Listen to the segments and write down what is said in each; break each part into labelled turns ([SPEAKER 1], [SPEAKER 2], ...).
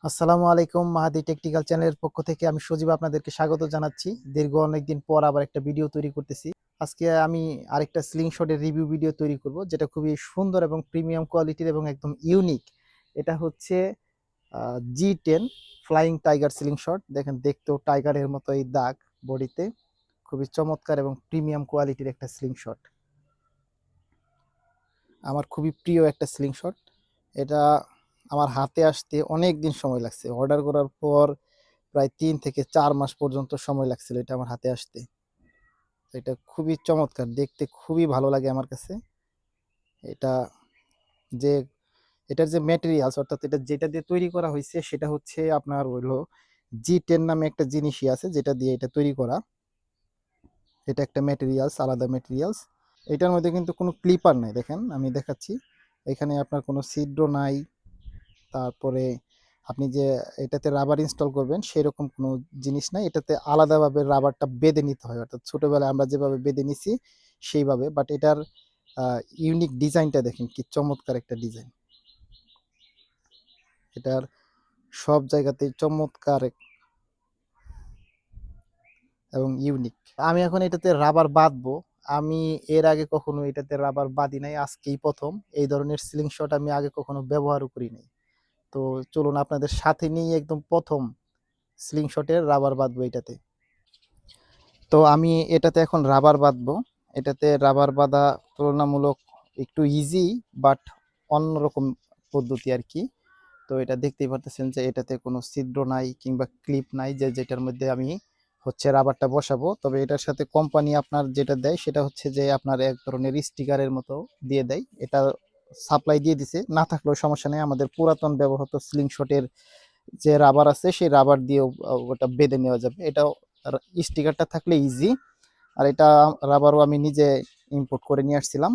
[SPEAKER 1] আসসালামু আলাইকুম। মাহাদি টেকনিক্যাল চ্যানেলের পক্ষ থেকে আমি সজীব আপনাদেরকে স্বাগত জানাচ্ছি। দীর্ঘ অনেকদিন পর আবার একটা ভিডিও তৈরি করতেছি। আজকে আমি আরেকটা স্লিংশটের রিভিউ ভিডিও তৈরি করব, যেটা খুবই সুন্দর এবং প্রিমিয়াম কোয়ালিটির এবং একদম ইউনিক। এটা হচ্ছে G10 ফ্লাইং টাইগার স্লিংশট। দেখেন, দেখতেও টাইগারের মতো এই দাগ বডিতে। খুবই চমৎকার এবং প্রিমিয়াম কোয়ালিটির একটা স্লিংশট। আমার খুবই প্রিয় একটা স্লিংশট। এটা আমার হাতে আসতে অনেক দিন সময় লাগছে। অর্ডার করার পর প্রায় 3 থেকে 4 মাস পর্যন্ত সময় লাগছিল এটা আমার হাতে আসতে। এটা খুবই চমৎকার, দেখতে খুবই ভালো লাগে আমার কাছে। এটা যে এটার যে ম্যাটেরিয়ালস, অর্থাৎ এটা যেটা দিয়ে তৈরি করা হয়েছে সেটা হচ্ছে আপনার হলো G10 নামে একটা জিনিসই আছে যেটা দিয়ে এটা তৈরি করা। এটা একটা ম্যাটেরিয়ালস, আলাদা ম্যাটেরিয়ালস। এটার মধ্যে কিন্তু কোনো ক্লিপার নাই, দেখেন আমি দেখাচ্ছি। এখানে আপনার কোনো ছিদ্র নাই। তারপরে আপনি যে এটাতে রাবার ইনস্টল করবেন সেরকম কোনো জিনিস নাই। এটাতে আলাদাভাবে রাবারটা বেঁধে নিতে হয়, অর্থাৎ ছোটোবেলায় আমরা যেভাবে বেঁধে নিছি সেইভাবে। বাট এটার ইউনিক ডিজাইনটা দেখেন, কি চমৎকার একটা ডিজাইন। এটার সব জায়গাতেই চমৎকার এবং ইউনিক। আমি এখন এটাতে রাবার বাঁধবো। আমি এর আগে কখনো এটাতে রাবার বাঁধি নাই, আজকেই প্রথম। এই ধরনের সিলিং শট আমি আগে কখনো ব্যবহারও করি নাই। তো চলুন আপনাদের সাথে নিয়ে একদম প্রথম স্লিং শটের রাবার বাঁধবো এটাতে। তো আমি এটাতে এখন রাবার বাঁধবো। এটাতে রাবার বাঁধা তুলনামূলক একটু ইজি, বাট অন্যরকম পদ্ধতি আর কি। তো এটা দেখতেই পারতেছেন যে এটাতে কোনো ছিদ্র নাই কিংবা ক্লিপ নাই যে যেটার মধ্যে আমি হচ্ছে রাবারটা বসাবো। তবে এটার সাথে কোম্পানি আপনার যেটা দেয় সেটা হচ্ছে যে আপনার এক ধরনের স্টিকারের মতো দিয়ে দেয়। এটা সাপ্লাই দিয়ে দিছে, না থাকলেও সমস্যা নেই। আমাদের পুরাতন ব্যবহৃত স্লিং শটের যে রাবার আছে সেই রাবার দিয়েও ওটা বেঁধে নেওয়া যাবে। এটা স্টিকারটা থাকলে ইজি। আর এটা রাবারও আমি নিজে ইম্পোর্ট করে নিয়ে আসছিলাম।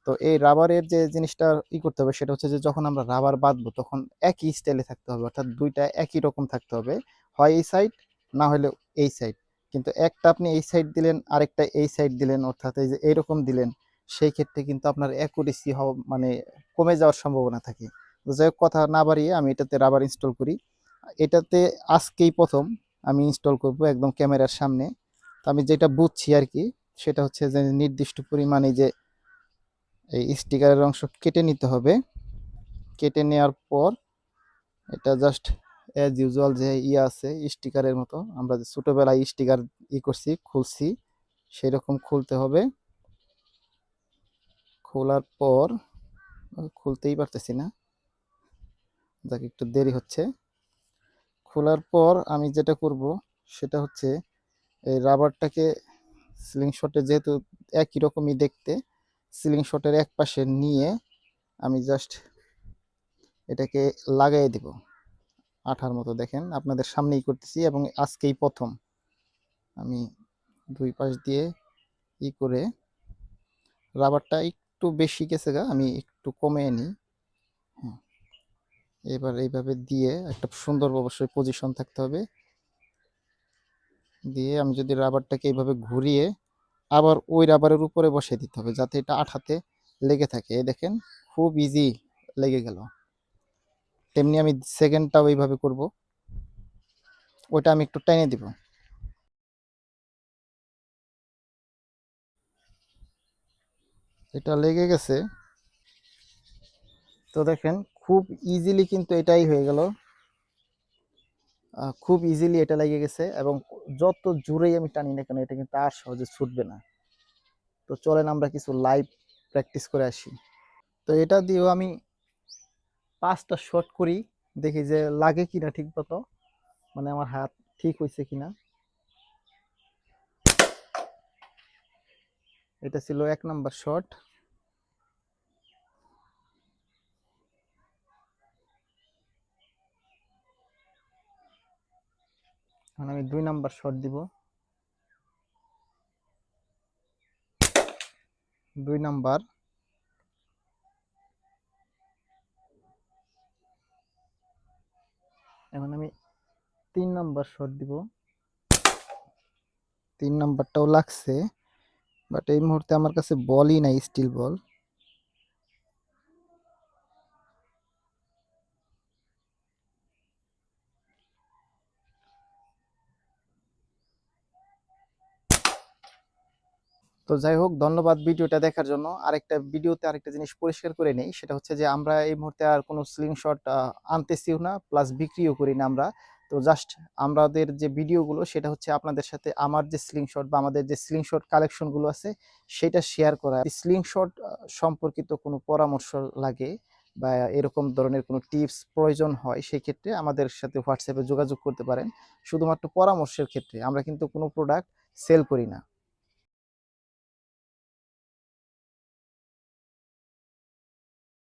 [SPEAKER 1] তো এই রাবারের যে জিনিসটা করতে হবে সেটা হচ্ছে যে যখন আমরা রাবার বাঁধবো তখন একই স্টাইলে থাকতে হবে, অর্থাৎ দুইটা একই রকম থাকতে হবে। হয় এই সাইড, না হলে এই সাইড। কিন্তু একটা আপনি এই সাইড দিলেন, আরেকটা এই সাইড দিলেন, অর্থাৎ এই যে এইরকম দিলেন, সেই ক্ষেত্রে কিন্তু আপনার অ্যাকুরেসি হওয়া মানে কমে যাওয়ার সম্ভাবনা থাকে। তো যাই হোক, কথা না বাড়িয়ে আমি এটাতে রাবার ইনস্টল করি। এটাতে আজকেই প্রথম আমি ইনস্টল করব একদম ক্যামেরার সামনে। তো আমি যেটা বুঝছি আর কি, সেটা হচ্ছে যে নির্দিষ্ট পরিমাণে যে এই স্টিকারের অংশ কেটে নিতে হবে। কেটে নেওয়ার পর এটা জাস্ট অ্যাজ ইউজুয়াল যে আছে স্টিকারের মতো, আমরা যে ছোটোবেলায় স্টিকার করছি, খুলছি, সেই রকম খুলতে হবে। খোলার পর খুলতেই পারতেছি না, যাক একটু দেরি হচ্ছে। খোলার পর আমি যেটা করব সেটা হচ্ছে এই রাবারটাকে সিলিং শটে, যেহেতু একই রকমই দেখতে, সিলিং শটের এক পাশে নিয়ে আমি জাস্ট এটাকে লাগাই দিব আঠার মতো। দেখেন আপনাদের সামনেই করতেছি এবং আজকেই প্রথম আমি দুই পাশ দিয়ে করে রাবারটা একটু বেশি গেছে গা, আমি একটু কমিয়ে নিই। হ্যাঁ, এবার এইভাবে দিয়ে একটা সুন্দর অবশ্যই পজিশন থাকতে হবে। দিয়ে আমি যদি রাবারটাকে এইভাবে ঘুরিয়ে আবার ওই রাবারের উপরে বসিয়ে দিতে হবে যাতে এটা আঠাতে লেগে থাকে। এই দেখেন, খুব ইজি লেগে গেল। তেমনি আমি সেকেন্ডটাও এইভাবে করব। ওইটা আমি একটু টেনে দিব। এটা লেগে গেছে। তো দেখেন, খুব ইজিলি কিন্তু এটাই হয়ে গেল। খুব ইজিলি এটা লেগে গেছে এবং যত জোরেই আমি টানি না কেন এটা কিন্তু আর সহজে ছুটবে না। তো চলেন আমরা কিছু লাইভ প্র্যাকটিস করে আসি। তো এটা দিয়েও আমি 5টা শট করি, দেখি যে লাগে কিনা ঠিক মতো, মানে আমার হাত ঠিক হয়েছে কিনা। এটা ছিল 1 নাম্বার শট। এখন আমি 2 নাম্বার শট দিব। 2 নাম্বার। এখন আমি 3 নাম্বার শট দিব। 3 নাম্বারটাও লাগছে, বাট এই মুহূর্তে আমার কাছে বলই নাই, স্টিল বল। তো যাই হোক, ধন্যবাদ ভিডিওটা দেখার জন্য। আরেকটা ভিডিওতে আরেকটা জিনিস পরিষ্কার করে নেই, সেটা হচ্ছে যে আমরা এই মুহূর্তে আর কোনো স্লিংশট আনতেছিও না, প্লাস বিক্রিও করি না আমরা। তো জাস্ট আমাদের যে ভিডিওগুলো সেটা হচ্ছে আপনাদের সাথে আমার যে স্লিংশট বা আমাদের যে স্লিংশট কালেকশনগুলো আছে সেটা শেয়ার করা। স্লিংশট সম্পর্কিত কোনো পরামর্শ লাগে বা এরকম ধরনের কোনো টিপস প্রয়োজন হয়, সেক্ষেত্রে আমাদের সাথে হোয়াটসঅ্যাপে যোগাযোগ করতে পারেন। শুধুমাত্র পরামর্শের ক্ষেত্রে, আমরা কিন্তু কোনো প্রোডাক্ট সেল করি না।